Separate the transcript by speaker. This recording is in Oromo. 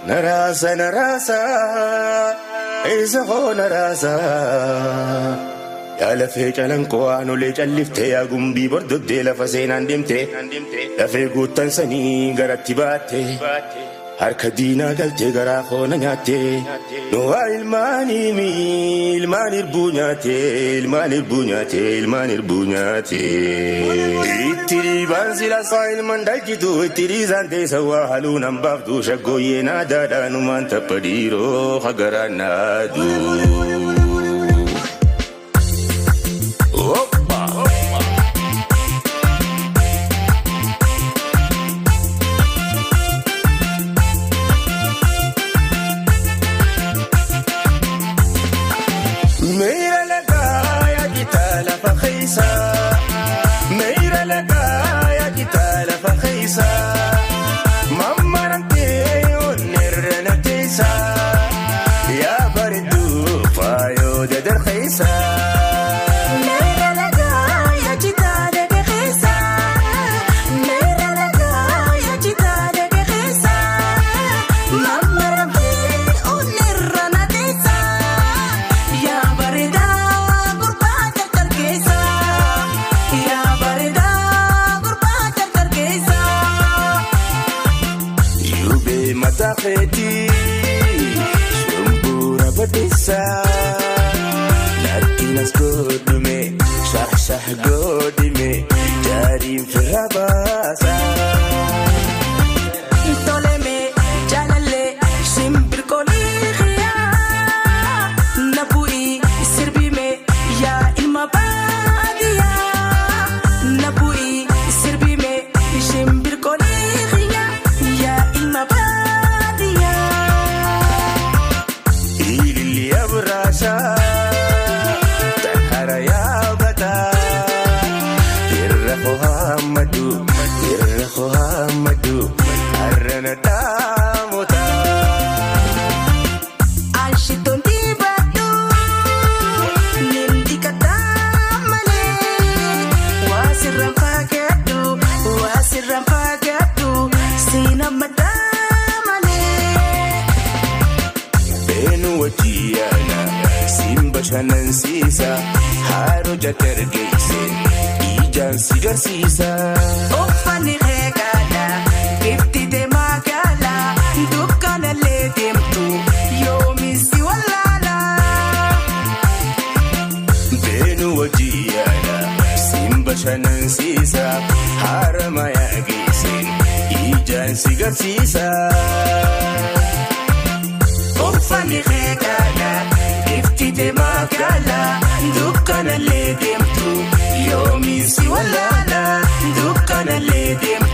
Speaker 1: نراسا إذا هو نراسا يا لفيك لنكوانو ليك ألفتي يا قنبي بردو دي لفسين عندمتي لفيقو تنسني غرتي باتي harka diinaa galtee garaa koona nyaattee nuwaa ilmaan irbuu nyaatee itti dhiibaan sila saa ilman dalchitu itti dhiisaan teessa waa haluun hambaaftu shaggooyyee naadaadhaanumaan tapha dhiiroo hagaraan naadu. Narkinas godime, shah godime, jarim firabasa.
Speaker 2: Toleme, jalale, shimbir koliya, nabui sirbime, ya ilma badiya, nabui sirbime, shimbir koliya, ya ilma badiya.
Speaker 1: Ili abrasa. Muhammadu arana tamuta
Speaker 2: Ashitun dibatu nindi katamale wasiran pagatu sinamatamale
Speaker 1: benu wajiyana simba shanan sisa haru jatergeise ijan sigarsisa
Speaker 2: Ofani regala gifti de magala dukana le demtu yomi si walala
Speaker 1: benu wajiyana simba shanan sisa harama ya gisin ijan sigarsisa
Speaker 2: Ofani regala gifti de magala dukana le demtu yomi si walala dukana le demtu